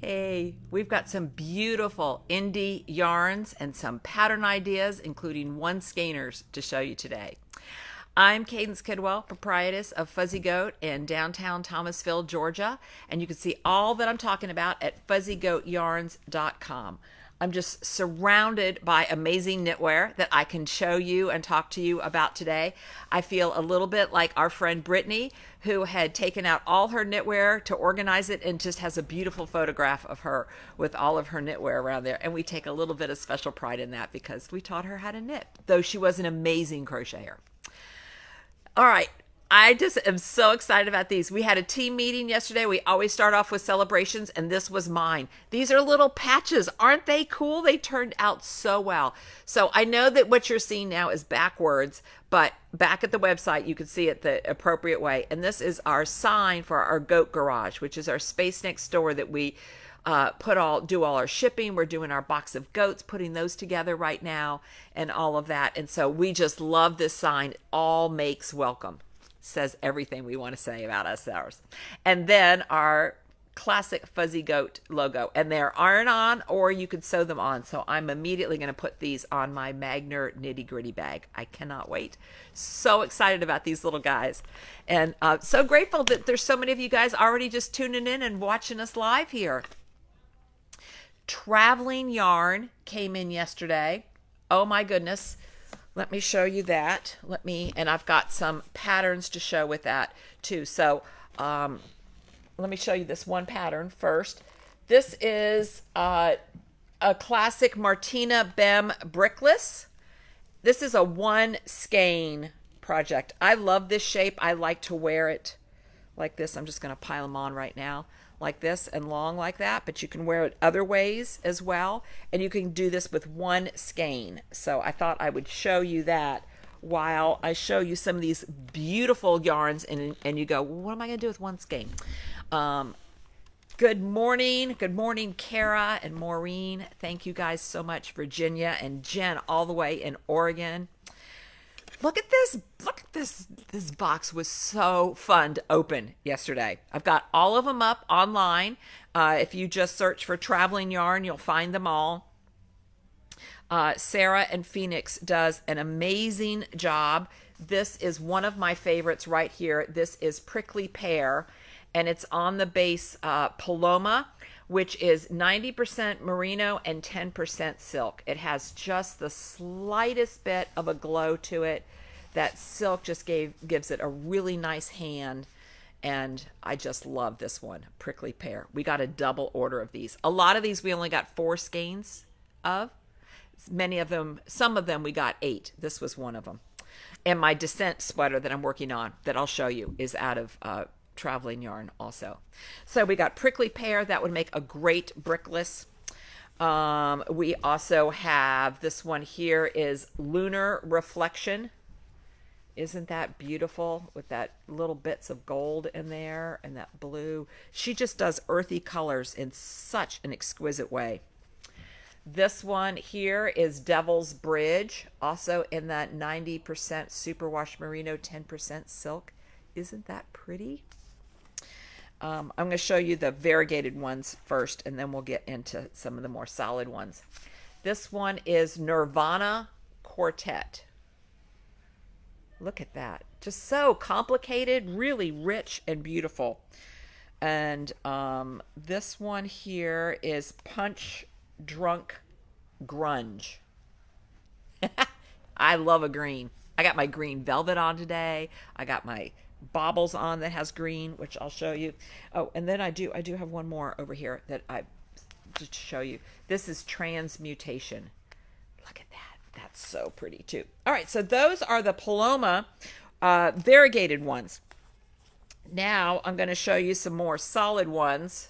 Hey, we've got some beautiful indie yarns and some pattern ideas, including one skein-ers to show you today. I'm Cadence Kidwell, proprietress of Fuzzy Goat in downtown Thomasville, Georgia, and you can see all that I'm talking about at fuzzygoatyarns.com. I'm just surrounded by amazing knitwear that I can show you and talk to you about today. I feel a little bit like our friend Brittany, who had taken out all her knitwear to organize it and just has a beautiful photograph of her with all of her knitwear around there. And we take a little bit of special pride in that because we taught her how to knit, though she was an amazing crocheter. All right. I just am so excited about these. We had a team meeting yesterday. We always start off with celebrations, and this was mine. These are little patches. Aren't they cool? They turned out so well. So I know that what you're seeing now is backwards, but back at the website, you can see it the appropriate way. And this is our sign for our Goat Garage, which is our space next door that we do all our shipping. We're doing our box of goats, putting those together right now and all of that. And so we just love this sign. All makes welcome. Says everything we want to say about ours. And then our classic Fuzzy Goat logo. And they're iron-on, or you could sew them on. So I'm immediately going to put these on my Magner Nitty Gritty bag. I cannot wait. So excited about these little guys. And so grateful that there's so many of you guys already just tuning in and watching us live here. Traveling yarn came in yesterday. Oh my goodness. Let me show you that. And I've got some patterns to show with that too. So let me show you this one pattern first. This is a classic Martina Bem brickless. This is a one skein project. I love this shape. I like to wear it like this. I'm just going to pile them on right now like this and long like that, but you can wear it other ways as well, and you can do this with one skein. So I thought I would show you that while I show you some of these beautiful yarns, and you go, well, what am I going to do with one skein? Good morning, Kara and Maureen. Thank you guys so much, Virginia and Jen all the way in Oregon. Look at this. This box was so fun to open yesterday. I've got all of them up online. If you just search for traveling yarn, you'll find them all. Sarah and Phoenix does an amazing job. This is one of my favorites right here. This is Prickly Pear, and it's on the base Paloma, which is 90% merino and 10% silk. It has just the slightest bit of a glow to it. That silk just gives it a really nice hand, and I just love this one, Prickly Pear. We got a double order of these. A lot of these we only got 4 skeins of. Some of them we got 8. This was one of them. And my Descent sweater that I'm working on, that I'll show you, is out of traveling yarn also. So we got Prickly Pear. That would make a great brickless. We also have this one here is Lunar Reflection. Isn't that beautiful with that little bits of gold in there and that blue? She just does earthy colors in such an exquisite way. This one here is Devil's Bridge, also in that 90% superwash merino, 10% silk. Isn't that pretty? I'm going to show you the variegated ones first, and then we'll get into some of the more solid ones. This one is Nirvana Quartet. Look at that. Just so complicated, really rich and beautiful. And this one here is Punch Drunk Grunge. I love a green. I got my green velvet on today. I got my baubles on that has green, which I'll show you. Oh, and then I do have one more over here that I just to show you. This is Transmutation. Look at that. That's so pretty too. All right, so those are the Paloma variegated ones. Now I'm going to show you some more solid ones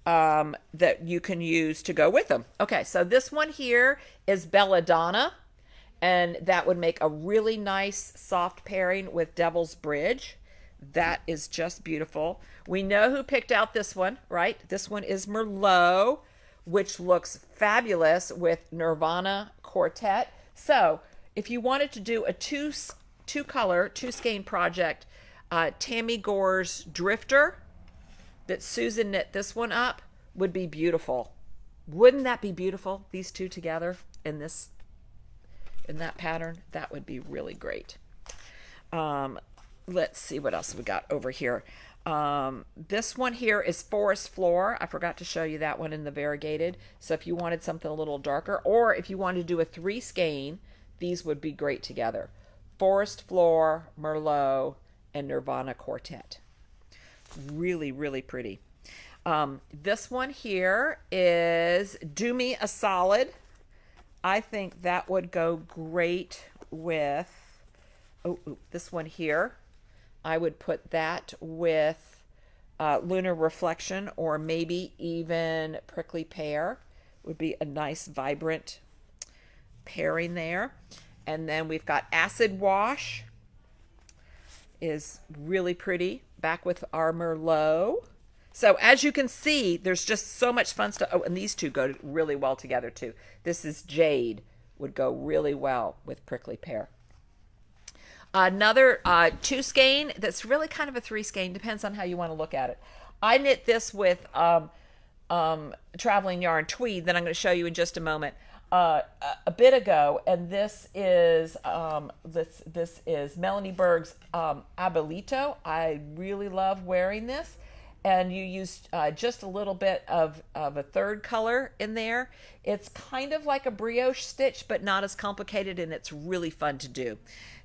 that you can use to go with them. Okay, so this one here is Belladonna, and that would make a really nice soft pairing with Devil's Bridge. That is just beautiful. We know who picked out this one, right? This one is Merlot, which looks fabulous with Nirvana Quartet. So if you wanted to do a two skein project, Tammy Gore's Drifter that Susan knit this one up would be beautiful. Wouldn't that be beautiful? These two together in that pattern, that would be really great. Let's see what else we got over here. This one here is Forest Floor. I forgot to show you that one in the variegated. So if you wanted something a little darker, or if you wanted to do a 3 skein, these would be great together. Forest Floor, Merlot, and Nirvana Quartet. Really, really pretty. This one here is Do Me a Solid. I think that would go great with, this one here. I would put that with Lunar Reflection, or maybe even Prickly Pear. Would be a nice, vibrant pairing there. And then we've got Acid Wash. Is really pretty. Back with our Merlot. So as you can see, there's just so much fun stuff. Oh, and these two go really well together too. This is Jade. Would go really well with Prickly Pear. Another 2 skein that's really kind of a 3 skein. Depends on how you want to look at it. I knit this with traveling yarn tweed that I'm going to show you in just a moment. A bit ago, and this is Melanie Berg's Abelito. I really love wearing this, and you use just a little bit of a third color in there. It's kind of like a brioche stitch, but not as complicated, and it's really fun to do.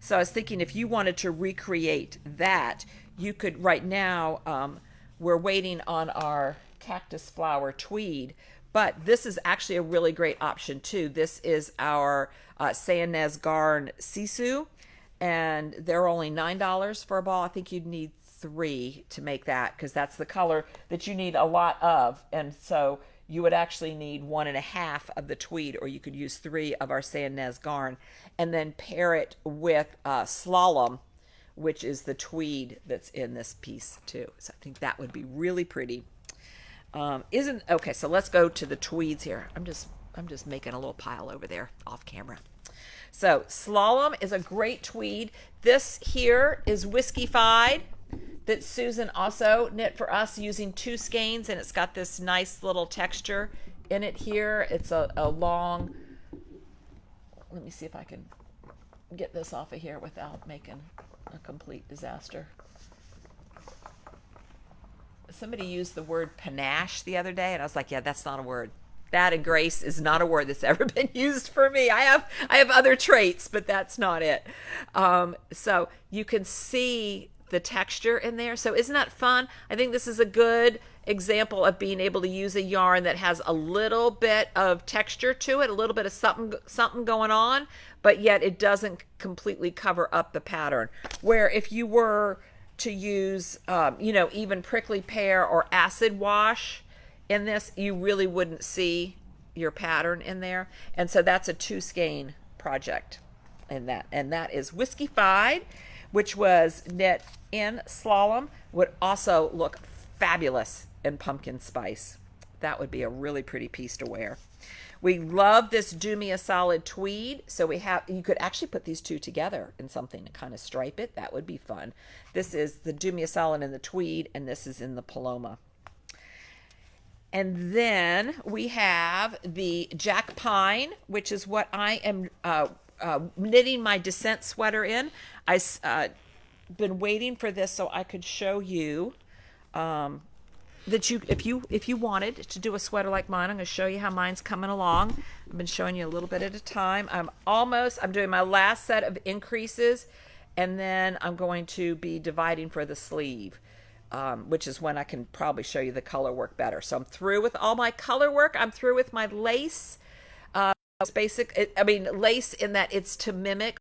So I was thinking if you wanted to recreate that, you could. Right now, we're waiting on our cactus flower tweed. But this is actually a really great option too. This is our Skein-ers Garn Sisu, and they're only $9 for a ball. I think you'd need 3 to make that, because that's the color that you need a lot of. And so you would actually need 1.5 of the tweed, or you could use 3 of our Skein-ers Garn, and then pair it with Slalom, which is the tweed that's in this piece too. So I think that would be really pretty. Okay, so let's go to the tweeds here. I'm just making a little pile over there off camera. So Slalom is a great tweed. This here is Whiskey Fied that Susan also knit for us using 2 skeins, and it's got this nice little texture in it here. It's a long, let me see if I can get this off of here without making a complete disaster. Somebody used the word panache the other day, and I was like, yeah, that's not a word. That and grace is not a word that's ever been used for me. I have other traits, but that's not it. So you can see the texture in there. So isn't that fun? I think this is a good example of being able to use a yarn that has a little bit of texture to it, a little bit of something going on, but yet it doesn't completely cover up the pattern. Where if you were to use, even Prickly Pear or Acid Wash in this, you really wouldn't see your pattern in there. And so that's a 2 skein project in that. And that is Whiskey Fied, which was knit in Slalom. Would also look fabulous in Pumpkin Spice. That would be a really pretty piece to wear. We love this Do Me a Solid tweed. So you could actually put these two together in something and kind of stripe it. That would be fun. This is the Do Me a Solid in the tweed, and this is in the Paloma. And then we have the Jack Pine, which is what I am knitting my Descent sweater in. I've been waiting for this so I could show you that if you wanted to do a sweater like mine, I'm going to show you how mine's coming along. I've been showing you a little bit at a time. I'm doing my last set of increases, and then I'm going to be dividing for the sleeve, which is when I can probably show you the color work better. So I'm through with all my color work. I'm through with my lace. It's lace in that it's to mimic